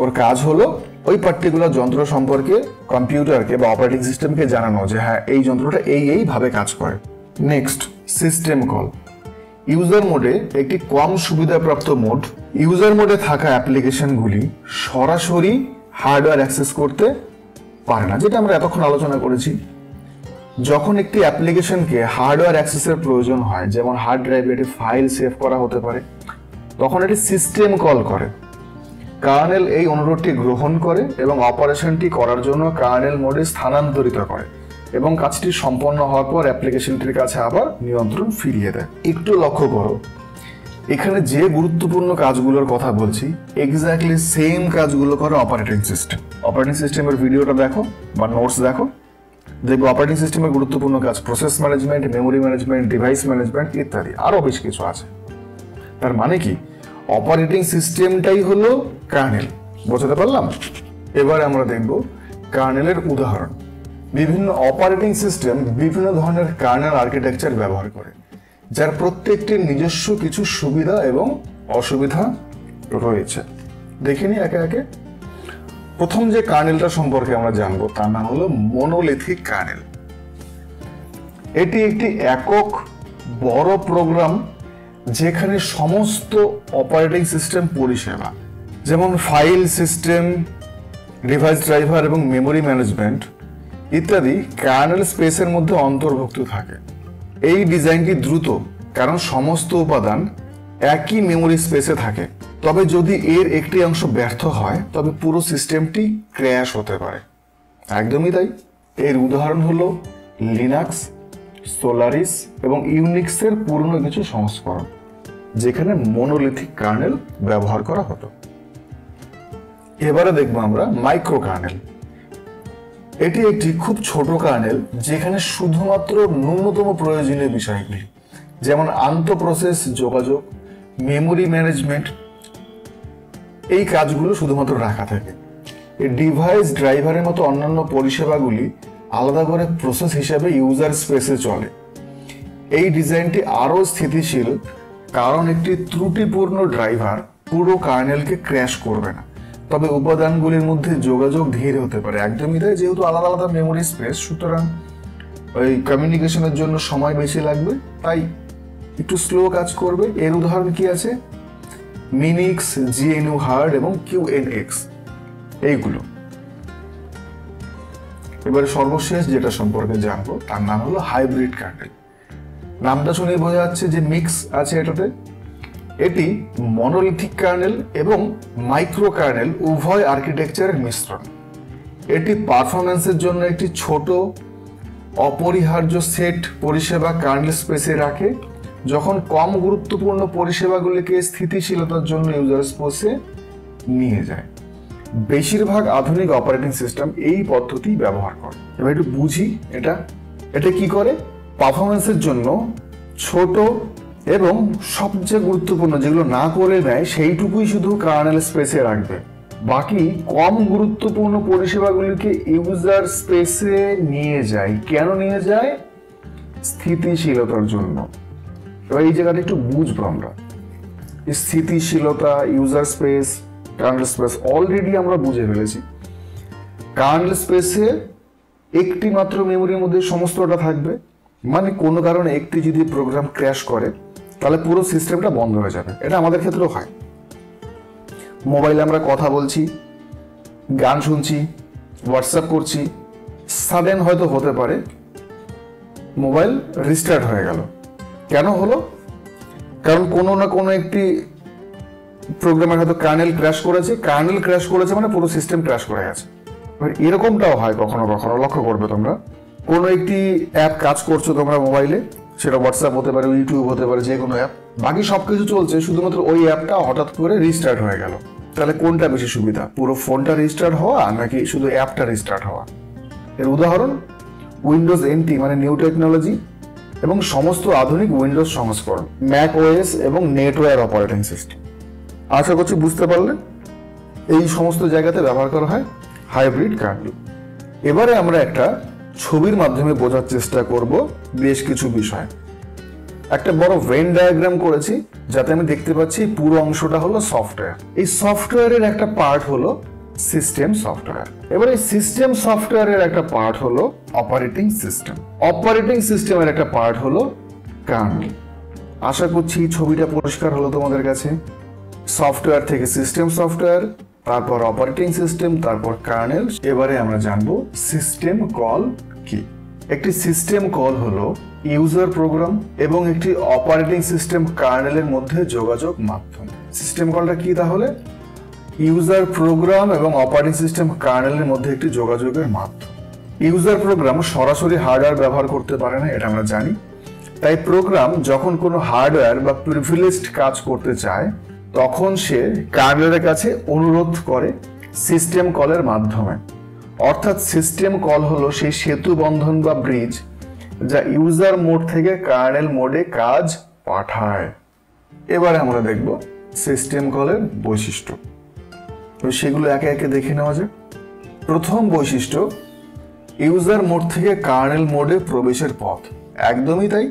Speaker 1: ওর কাজ হলো ওই পার্টিকুলার যন্ত্র সম্পর্কে কম্পিউটারকে বা অপারেটিং সিস্টেমকে জানানো যে হ্যাঁ এই যন্ত্রটা এইভাবে কাজ করে। Next, system call. ইউজার মোডে একটি কম সুবিধাপ্রাপ্ত মোড। ইউজার মোডে থাকা অ্যাপ্লিকেশনগুলি সরাসরি হার্ডওয়্যার অ্যাক্সেস করতে পারে না, যেটা আমরা এতক্ষণ আলোচনা করেছি। যখন একটি অ্যাপ্লিকেশনকে হার্ডওয়্যার অ্যাক্সেসের প্রয়োজন হয়, যেমন হার্ড ড্রাইভে একটি ফাইল সেভ করা হতে পারে, তখন এটি সিস্টেম কল করে। কার্নেল এই অনুরোধটি গ্রহণ করে এবং অপারেশনটি করার জন্য কার্নেল মোডে স্থানান্তরিত করে এবং কাজটি সম্পন্ন হওয়ার পর অ্যাপ্লিকেশনটির কাছে আবার নিয়ন্ত্রণ ফিরিয়ে দেয়। একটু লক্ষ্য করো, এখানে যে গুরুত্বপূর্ণ কাজগুলোর কথা বলছি এক্স্যাক্টলি সেম কাজগুলো করে অপারেটিং সিস্টেম। অপারেটিং সিস্টেমের ভিডিওটা দেখো বা নোটস দেখো, দেখবো অপারেটিং সিস্টেমের গুরুত্বপূর্ণ কাজ process management, memory management, device management ইত্যাদি, আরো বেশ কিছু আছে। তার মানে কি, অপারেটিং সিস্টেমটাই হলো কার্নেল। বোঝাতে পারলাম? এবারে আমরা দেখব কার্নেলের উদাহরণ। বিভিন্ন অপারেটিং সিস্টেম বিভিন্ন ধরনের কার্নেল আর্কিটেকচার ব্যবহার করে, যার প্রত্যেকটির নিজস্ব কিছু সুবিধা এবং অসুবিধা রয়েছে। দেখে নিই একে একে। প্রথম যে কার্নেলটা সম্পর্কে আমরা জানবো তার নাম হলো মনোলিথিক কার্নেল। এটি একটি একক বড় প্রোগ্রাম যেখানে সমস্ত অপারেটিং সিস্টেম পরিষেবা যেমন ফাইল সিস্টেম, ডিভাইস ড্রাইভার এবং মেমোরি ম্যানেজমেন্ট ইত্যাদি কার্নেল স্পেসের মধ্যে অন্তর্ভুক্ত থাকে। এই ডিজাইনটি দ্রুত কারণ সমস্ত উপাদান একই মেমোরি স্পেসে থাকে। তবে যদি এর একটি অংশ ব্যর্থ হয় তবে পুরো সিস্টেমটি ক্র্যাশ হতে পারে। একদমই তাই। এর উদাহরণ হলো লিনাক্স, সোলারিস এবং ইউনিক্সের পুরনো কিছু সংস্করণ যেখানে মনোলিথিক কার্নেল ব্যবহার করা হতো। এবারে দেখবো আমরা মাইক্রো কার্নেল। এটি একটি খুব ছোট কার্নেল যেখানে শুধুমাত্র ন্যূনতম প্রয়োজনীয় বিষয়গুলি যেমন আন্তঃপ্রসেস যোগাযোগ, মেমোরি ম্যানেজমেন্ট, এই কাজগুলো শুধুমাত্র রাখা থাকে। এই ডিভাইস ড্রাইভারের মতো অন্যান্য পরিষেবাগুলি আলাদা করে প্রসেস হিসেবে ইউজার স্পেসে চলে। এই ডিজাইনটি আরও স্থিতিশীল কারণ একটি ত্রুটিপূর্ণ ড্রাইভার পুরো কার্নেলকে ক্র্যাশ করবে না, তবে উপাদানগুলির মধ্যে যোগাযোগ ধীর হতে পারে। একদমই তাই, যেহেতু আলাদা আলাদা মেমোরি স্পেস, সুতরাং ওই কমিউনিকেশনের জন্য সময় বেশি লাগবে, তাই একটু স্লো কাজ করবে। এর উদাহরণ কি আছে? মিনিক্স, জিএনইউ হার্ড এবং কিউএনএক্স, এইগুলো। এবারে সর্বশেষ যেটা সম্পর্কে জানবো তার নাম হলো হাইব্রিড কার্নেল। নামটা শুনে বোঝা যাচ্ছে যে মিক্স আছে এটাতে। এটি মনোলিথিক কার্নেল এবং মাইক্রো কার্নেল উভয় আর্কিটেকচারের মিশ্রণ। এটি পারফরম্যান্সের জন্য একটি ছোট অপরিহার্য সেট পরিষেবা কার্নেল স্পেসে রাখে, যখন কম গুরুত্বপূর্ণ পরিষেবাগুলিকে স্থিতিশীলতার জন্য ইউজার স্পেসে নিয়ে যায়। বেশিরভাগ আধুনিক অপারেটিং সিস্টেম এই পদ্ধতি ব্যবহার করে। এবার একটু বুঝি এটা কি করে। পারফরম্যান্সের জন্য ছোট এবং সবচেয়ে গুরুত্বপূর্ণ যেগুলো না করে নেয় সেইটুকুই শুধু কার্নেল স্পেসে রাখবে, বাকি কম গুরুত্বপূর্ণ পরিষেবাগুলিকে ইউজার স্পেসে নিয়ে যায়। কেন নিয়ে যায়? স্থিতিশীলতার জন্য। এবার এই জায়গাটা একটু বুঝবো আমরা। স্থিতিশীলতা, user space, kernel space already আমরা বুঝে ফেলেছি। কার্নেল স্পেসে একটি মাত্র মেমোরির মধ্যে সমস্তটা থাকবে, মানে কোনো কারণে একটি যদি প্রোগ্রাম ক্র্যাশ করে তাহলে পুরো সিস্টেমটা বন্ধ হয়ে যাবে। এটা আমাদের ক্ষেত্রেও হয়। মোবাইলে আমরা কথা বলছি, গান শুনছি, হোয়াটসঅ্যাপ করছি, সাডেন হয়তো হতে পারে মোবাইল রিস্টার্ট হয়ে গেল। কেন হলো? কারণ কোনো না কোনো একটি প্রোগ্রামের হয়তো কার্নেল ক্র্যাশ করেছে। কার্নেল ক্র্যাশ করেছে মানে পুরো সিস্টেম ক্র্যাশ করে গেছে। এরকমটাও হয় কখনো কখনো, লক্ষ্য করবে তোমরা। কোনো একটি অ্যাপ কাজ করছো তোমরা মোবাইলে, সেটা হোয়াটসঅ্যাপ হতে পারে, ইউটিউব হতে পারে, যে কোনো অ্যাপ, বাকি সবকিছু চলছে, শুধুমাত্র ওই অ্যাপটা হঠাৎ করে রিস্টার্ট হয়ে গেল। তাহলে কোনটা বেশি সুবিধা? পুরো ফোনটা রিস্টার্ট হওয়া নাকি শুধু অ্যাপটা রিস্টার্ট হওয়া? এর উদাহরণ উইন্ডোজ এনটি মানে নিউ টেকনোলজি এবং সমস্ত আধুনিক উইন্ডোজ সংস্করণ, ম্যাক ওএস এবং নেটওয়্যার অপারেটিং সিস্টেম। আশা করছি বুঝতে পারলে। এই সমস্ত জায়গাতে ব্যবহার করা হয় হাইব্রিড কার্নেল। এবারে আমরা একটা ছবির মাধ্যমে বোঝার চেষ্টা করব বেশ কিছু বিষয়। একটা বড় ভেন ডায়াগ্রাম করেছি যাতে আমি দেখতে পাচ্ছি পুরো অংশটা হলো সফটওয়্যার। এই সফটওয়্যারের একটা পার্ট হলো সিস্টেম সফটওয়্যার। এবার এই সিস্টেম সফটওয়্যারের একটা পার্ট হলো অপারেটিং সিস্টেম। অপারেটিং সিস্টেমের একটা পার্ট হলো কার্নেল। আশা করছি ছবিটা পরিষ্কার হলো তোমাদের কাছে। সফটওয়্যার থেকে সিস্টেম সফটওয়্যার, তারপর অপারেটিং সিস্টেম, তারপর কার্নেল। এবারে আমরা জানবো সিস্টেম কল কি। একটি সিস্টেম কল হলো ইউজার প্রোগ্রাম এবং একটি অপারেটিং সিস্টেম কার্নেলের মধ্যে যোগাযোগ মাধ্যম। সিস্টেম কলটা কি তাহলে? ইউজার প্রোগ্রাম এবং অপারেটিং সিস্টেম কার্নেলের মধ্যে একটি যোগাযোগের মাধ্যম। ইউজার প্রোগ্রাম সরাসরি হার্ডওয়্যার ব্যবহার করতে পারে না, এটা আমরা জানি। তাই প্রোগ্রাম যখন কোনো হার্ডওয়্যার বা প্রিভিলেজড কাজ করতে চায় তখন সে কার্নেলের কাছে অনুরোধ করে সিস্টেম কলের মাধ্যমে। অর্থাৎ সিস্টেম কল হলো সেই সেতু বন্ধন বা ব্রিজ যা ইউজার মোড থেকে কার্নেল মোডে কাজ পাঠায়। এবারে আমরা দেখব সিস্টেম কলের বৈশিষ্ট্য। সেগুলো একে একে দেখে নেওয়া যাক। প্রথম বৈশিষ্ট্য, ইউজার মোড থেকে কার্নেল মোডে প্রবেশের পথ। একদমই তাই।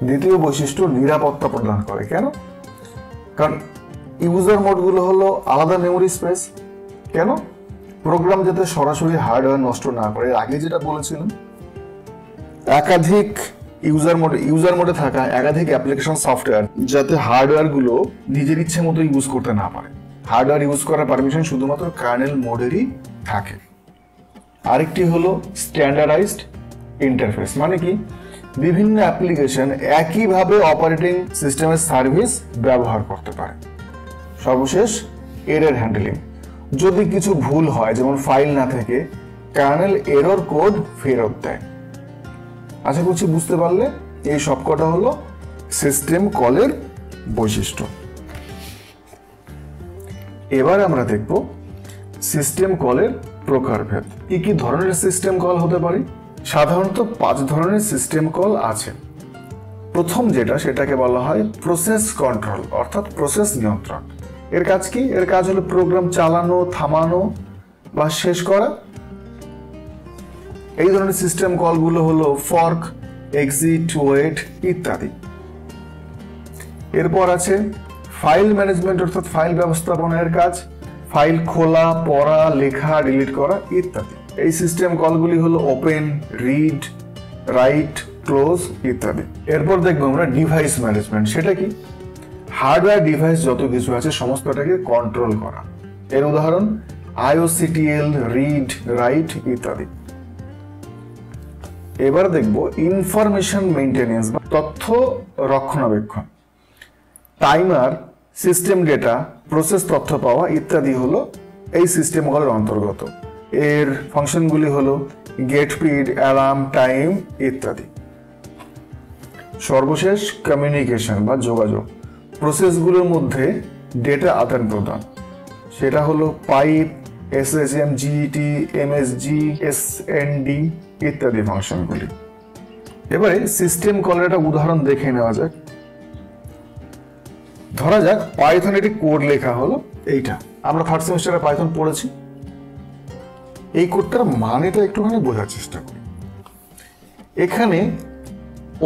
Speaker 1: দ্বিতীয় বৈশিষ্ট্য, নিরাপত্তা প্রদান করে। কেন? কারণ ইউজার মোডগুলো হলো আলাদা মেমোরি স্পেস। কেন? প্রোগ্রাম যাতে সরাসরি হার্ডওয়্যার নষ্ট না করে। আগে যেটা বলেছিলাম, একাধিক ইউজার মোডে থাকা একাধিক অ্যাপ্লিকেশন সফটওয়্যার যাতে হার্ডওয়্যারগুলো নিজের ইচ্ছে মতো ইউজ করতে না পারে। হার্ডওয়্যার ইউজ করার পারমিশন শুধুমাত্র কার্নেল মোডেরই থাকে। আরেকটি হলো স্ট্যান্ডার্ডাইজড ইন্টারফেস। মানে কি? বিভিন্ন অ্যাপ্লিকেশন একইভাবে অপারেটিং সিস্টেমের সার্ভিস ব্যবহার করতে পারে। সর্বশেষ, এরর হ্যান্ডলিং। যদি কিছু ভুল হয়, যেমন ফাইল না থেকে, কার্নেল এরর কোড ফেরত দেয়। আশা করছি বুঝতে পারলে। এই সবকটা হলো সিস্টেম কলের বৈশিষ্ট্য। এবার আমরা দেখব সিস্টেম কলের প্রকারভেদ। কি কি ধরনের সিস্টেম কল হতে পারে? সাধারণত 5 ধরনের সিস্টেম কল আছে। প্রথম যেটা সেটাকে বলা হয় প্রসেস কন্ট্রোল অর্থাৎ প্রসেস নিয়ন্ত্রণ। এর কাজ কি? এর কাজ হলো প্রোগ্রাম চালানো, থামানো বা শেষ করা। এই ধরনের সিস্টেম কলগুলো হলো ফর্ক, এক্সিট, ওয়েট ইত্যাদি। এরপর আছে ফাইল ম্যানেজমেন্ট অর্থাৎ ফাইল ব্যবস্থাপনার কাজ, ফাইল খোলা, পড়া, লেখা, ডিলিট করা ইত্যাদি। এই সিস্টেম কলগুলি হলো ওপেন, রিড, রাইট, ক্লোজ ইত্যাদি। এরপর দেখবো আমরা ডিভাইস ম্যানেজমেন্ট। সেটা কি? হার্ডওয়্যার ডিভাইস যত কিছু আছে সমস্তটাকে কন্ট্রোল করা। এর উদাহরণ IOCTL, রিড, রাইট ইত্যাদি। এবার দেখব ইনফরমেশন মেইনটেনেন্স বা তথ্য রক্ষণাবেক্ষণ। টাইমার, সিস্টেম ডেটা, প্রসেস তথ্য পাওয়া ইত্যাদি হলো এই সিস্টেম কলের অন্তর্গত। এর ফাংশনগুলি হলো গেট স্পিড, অ্যালার্ম, টাইম ইত্যাদি। সর্বশেষ কমিউনিকেশন বা যোগাযোগ। প্রসেসগুলোর মধ্যে ডেটা আদান প্রদান, সেটা হলো pipe, SSM, GET, MSG, SND ইত্যাদি ফাংশনগুলি। এবারে সিস্টেম কলের একটা উদাহরণ দেখে নেওয়া যাক। ধরা যাক পাইথন একটি কোড লেখা হলো এইটা। আমরা থার্ড সেমিস্টারে পাইথন পড়েছি। এই কোডটার মানেটা একটুখানি বোঝার চেষ্টা করি। এখানে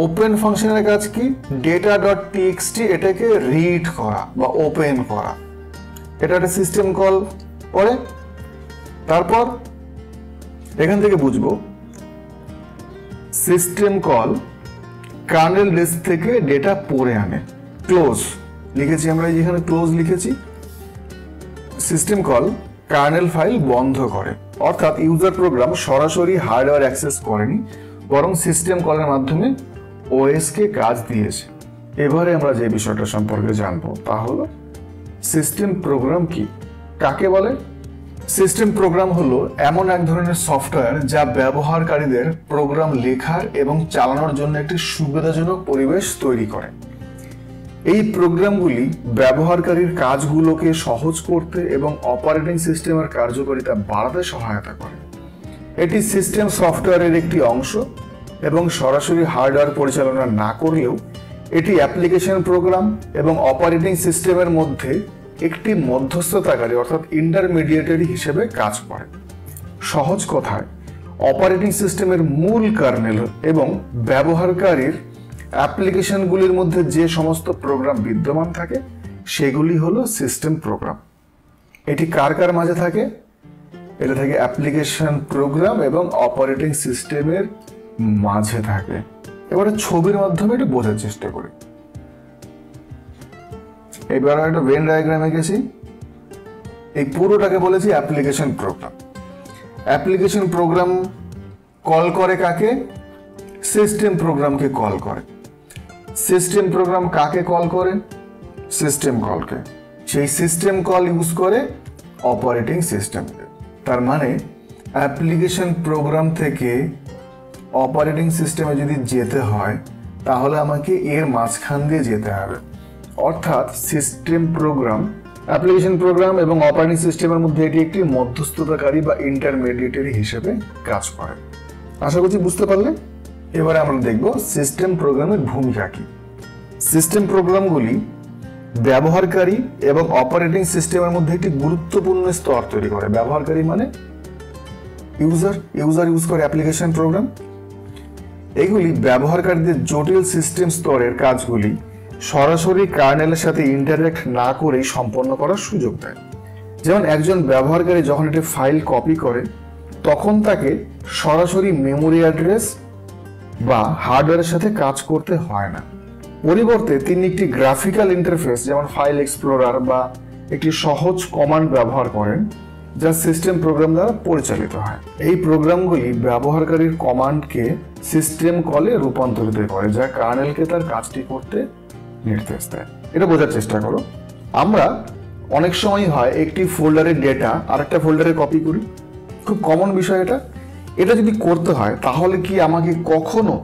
Speaker 1: ওপেন ফাংশনের কাজ কি? data.txt এটাকে রিড করা বা ওপেন করা। এটা একটা সিস্টেম কল করে। তারপর এখান থেকে বুঝবো সিস্টেম কল কার্নেল ডিস্ক থেকে ডেটা পড়ে আনে। ক্লোজ লিখেছি আমরা, যেখানে ক্লোজ লিখেছি। সিস্টেম কল কার্নেল ফাইল বন্ধ করে, অর্থাৎ ইউজার প্রোগ্রাম সরাসরি হার্ডওয়্যার অ্যাক্সেস করেনি, বরং সিস্টেম কলের মাধ্যমে OS কে কাজ দিয়েছে। এবারে আমরা যে বিষয়টা সম্পর্কে জানবো তা হলো সিস্টেম প্রোগ্রাম কি, কাকে বলে। সিস্টেম প্রোগ্রাম হলো এমন এক ধরনের সফটওয়্যার যা ব্যবহারকারীদের প্রোগ্রাম লেখার এবং চালানোর জন্য একটি সুবিধাজনক পরিবেশ তৈরি করে। এই প্রোগ্রামগুলি ব্যবহারকারীর কাজগুলোকে সহজ করতে এবং অপারেটিং সিস্টেমের কার্যকারিতা বাড়াতে সহায়তা করে। এটি সিস্টেম সফটওয়্যারের একটি অংশ এবং সরাসরি হার্ডওয়্যার পরিচালনা না করলেও এটি অ্যাপ্লিকেশন প্রোগ্রাম এবং অপারেটিং সিস্টেমের মধ্যে একটি মধ্যস্থতাকারী অর্থাৎ ইন্টারমিডিয়েটারি হিসেবে কাজ করে। সহজ কথায় অপারেটিং সিস্টেমের মূল কার্নেল এবং ব্যবহারকারীর অ্যাপ্লিকেশনগুলির মধ্যে যে সমস্ত প্রোগ্রাম বিদ্যমান থাকে সেগুলি হলো সিস্টেম প্রোগ্রাম। এটি কার কার মাঝে থাকে? এটা থাকে অ্যাপ্লিকেশন প্রোগ্রাম এবং অপারেটিং সিস্টেমের মাঝে থাকে। এবারে ছবির মাধ্যমে এটা বোঝার চেষ্টা করি। এবার একটা ভেন ডায়াগ্রাম এঁকেছি। এই পুরোটাকে বলেছি application program. Application program call করে কাকে? সিস্টেম প্রোগ্রামকে কল করে। সিস্টেম প্রোগ্রাম কাকে কল করে? সিস্টেম কলকে। সেই সিস্টেম কল ইউজ করে অপারেটিং সিস্টেম। তার মানে অ্যাপ্লিকেশন প্রোগ্রাম থেকে অপারেটিং সিস্টেমে যদি যেতে হয় তাহলে আমাকে এর মাঝখান দিয়ে যেতে হবে, অর্থাৎ সিস্টেম প্রোগ্রাম, অ্যাপ্লিকেশন প্রোগ্রাম এবং অপারেটিং সিস্টেমের মধ্যে এটি একটি মধ্যস্থতাকারী বা ইন্টারমিডিয়েটারি হিসেবে কাজ করে। আশা করছি বুঝতে পারলে। এবারে আমরা দেখব সিস্টেম প্রোগ্রামের ভূমিকা কি। সিস্টেম প্রোগ্রামগুলি ব্যবহারকারী এবং অপারেটিং সিস্টেমের মধ্যে একটি গুরুত্বপূর্ণ স্তর তৈরি করে। ব্যবহারকারী মানে ইউজার ইউজ করে অ্যাপ্লিকেশন প্রোগ্রাম। এগুলি ব্যবহারকারীদের জটিল সিস্টেম স্তরের কাজগুলি সরাসরি কার্নেলের সাথে ইন্টারঅ্যাক্ট না করেই সম্পন্ন করার সুযোগ দেয়। যেমন একজন ব্যবহারকারী যখন একটি ফাইল কপি করে তখন তাকে সরাসরি মেমোরি অ্যাড্রেস বা হার্ডওয়্যারের সাথে কাজ করতে হয় না। পরিবর্তে তিনি একটি গ্রাফিক্যাল ইন্টারফেস যেমন ফাইল এক্সপ্লোরার বা একটি সহজ কমান্ড ব্যবহার করেন যা সিস্টেম প্রোগ্রাম দ্বারা পরিচালিত হয়। এই প্রোগ্রামগুলি ব্যবহারকারীর কমান্ডকে সিস্টেম কলে রূপান্তরিত করে, যা কার্নেলকে তার কাজটি করতে নির্দেশ দেয়। এটা বোঝার চেষ্টা করো। আমরা অনেক সময় হয় একটি ফোল্ডারের ডেটা আরেকটা ফোল্ডারে কপি করি, খুব কমন বিষয় এটা। এটা যদি করতে হয় তাহলে কি আমাকে কখনো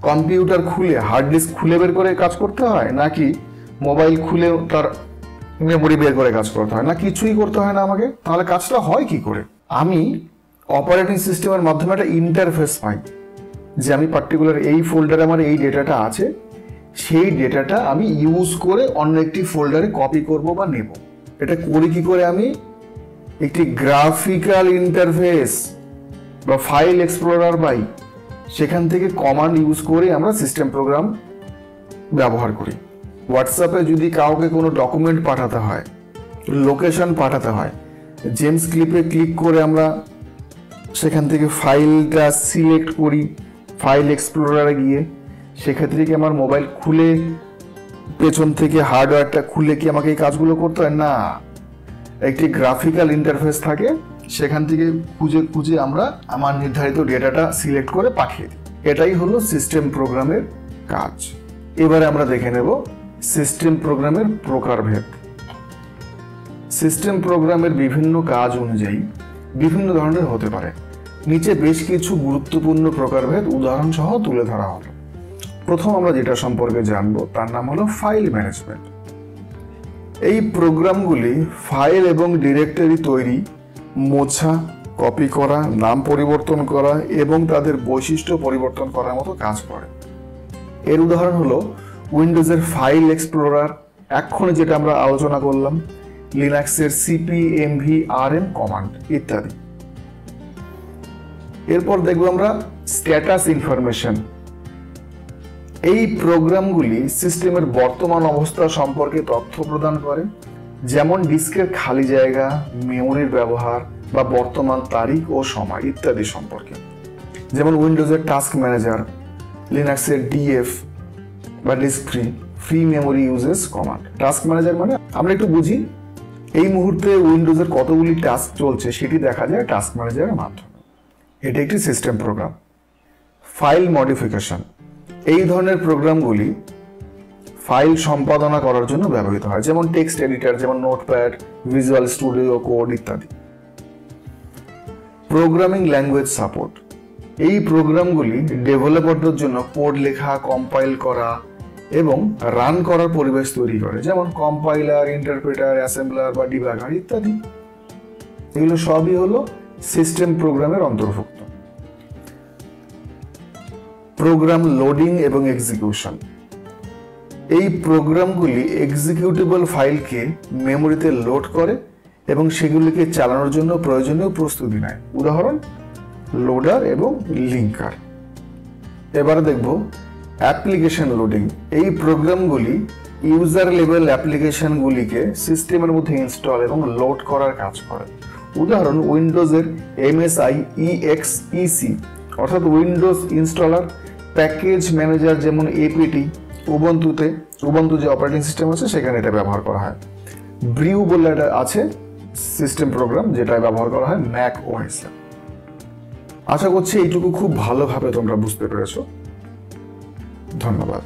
Speaker 1: কম্পিউটার খুলে হার্ড ডিস্ক খুলে বের করে কাজ করতে হয়, নাকি মোবাইল খুলে তার মেমোরি বের করে কাজ করতে হয়, না কিছুই করতে হয় না আমাকে? তাহলে কাজটা হয় কি করে? আমি অপারেটিং সিস্টেমের মাধ্যমে একটা ইন্টারফেস পাই যে আমি পার্টিকুলার এই ফোল্ডারে আমার এই ডেটাটা আছে, সেই ডেটাটা আমি ইউজ করে অন্য একটি ফোল্ডারে কপি করব বা নেব। এটা করি কি করে? আমি একটি গ্রাফিক্যাল ইন্টারফেস বা ফাইল এক্সপ্লোরার বাই সেখান থেকে কমান্ড ইউজ করে আমরা সিস্টেম প্রোগ্রাম ব্যবহার করি। হোয়াটসঅ্যাপে যদি কাউকে কোনো ডকুমেন্ট পাঠাতে হয়, লোকেশন পাঠাতে হয়, জেমস ক্লিপে ক্লিক করে আমরা সেখান থেকে ফাইলটা সিলেক্ট করি, ফাইল এক্সপ্লোরারে গিয়ে সেক্ষেত্রে কি আমার মোবাইল খুলে পেছন থেকে হার্ডওয়্যারটা খুলে কি আমাকে এই কাজগুলো করতে হয়? না, একটি গ্রাফিক্যাল ইন্টারফেস থাকে, সেখান থেকে খুঁজে খুঁজে আমরা আমার নির্ধারিত ডেটাটা সিলেক্ট করে পাঠিয়ে দিই। এটাই হলো সিস্টেম প্রোগ্রামের কাজ। এবারে আমরা দেখে নেব সিস্টেম প্রোগ্রামের প্রকারভেদ। সিস্টেম প্রোগ্রামের বিভিন্ন কাজ অনুযায়ী বিভিন্ন ধরনের হতে পারে। নিচে বেশ কিছু গুরুত্বপূর্ণ প্রকারভেদ উদাহরণ সহ তুলে ধরা হলো। প্রথম আমরা যেটা সম্পর্কে জানবো তার নাম হলো ফাইল ম্যানেজমেন্ট। এই প্রোগ্রামগুলি ফাইল এবং ডিরেক্টরি তৈরি, মোছা, কপি করা, নাম পরিবর্তন করা এবং তাদের বৈশিষ্ট্য পরিবর্তন করার মতো কাজ করে। এর উদাহরণ হলো উইন্ডোজের ফাইল এক্সপ্লোরার, এক্ষুনি যেটা আমরা আলোচনা করলাম, লিনাক্সের cpmvrm কমান্ড ইত্যাদি। এরপর দেখবো আমরা স্ট্যাটাস ইনফরমেশন। এই প্রোগ্রামগুলি সিস্টেমের বর্তমান অবস্থা সম্পর্কে তথ্য প্রদান করে, যেমন ডিস্কের খালি জায়গা, মেমোরির ব্যবহার বা বর্তমান তারিখ ও সময় ইত্যাদি সম্পর্কে। যেমন উইন্ডোজের টাস্ক ম্যানেজার, লিনাক্সের ডিএফ বা disk free memory uses command. Task manager মানে আমরা একটু বুঝি, এই মুহূর্তে উইন্ডোজের কতগুলি টাস্ক চলছে সেটি দেখা যায় টাস্ক ম্যানেজারের মাধ্যমে। এটি একটি সিস্টেম প্রোগ্রাম। ফাইল মডিফিকেশন, এই ধরনের প্রোগ্রামগুলি ফাইল সম্পাদনা করার জন্য ব্যবহৃত হয়, যেমন টেক্সট এডিটর, যেমন নোটপ্যাড, ভিজুয়াল স্টুডিও কোড ইত্যাদি। প্রোগ্রামিং ল্যাঙ্গুয়েজ সাপোর্ট, এই প্রোগ্রামগুলি ডেভেলপারদের জন্য কোড লেখা, কম্পাইল করা এবং রান করার পরিবেশ তৈরি করে, যেমন কম্পাইলার, ইন্টারপ্রেটার, অ্যাসেম্বলার বা ডিবাগার ইত্যাদি। এগুলো সবই হলো সিস্টেম প্রোগ্রামের অন্তর্ভুক্ত। প্রোগ্রাম লোডিং এবং এক্সিকিউশন, এই প্রোগ্রামগুলি এক্সিকিউটেবল ফাইলকে মেমোরিতে লোড করে এবং সেগুলিকে চালানোর জন্য প্রয়োজনীয় প্রস্তুতি নেয়। উদাহরণ লোডার এবং লিঙ্কার। এবার দেখব অ্যাপ্লিকেশন লোডিং। এই প্রোগ্রামগুলি ইউজার লেভেল অ্যাপ্লিকেশনগুলিকে সিস্টেমের মধ্যে ইনস্টল এবং লোড করার কাজ করে। উদাহরণ উইন্ডোজের MSIEXEC অর্থাৎ উইন্ডোজ ইনস্টলার, প্যাকেজ ম্যানেজার যেমন APT, উবুন্টু যে অপারেটিং সিস্টেম আছে সেখানে এটা ব্যবহার করা হয়। ব্রিউ বলে এটা আছে সিস্টেম প্রোগ্রাম, যেটা ব্যবহার করা হয় ম্যাক OS এ। আশা করছি এইটুকু খুব ভালোভাবে তোমরা বুঝতে পেরেছো। ধন্যবাদ।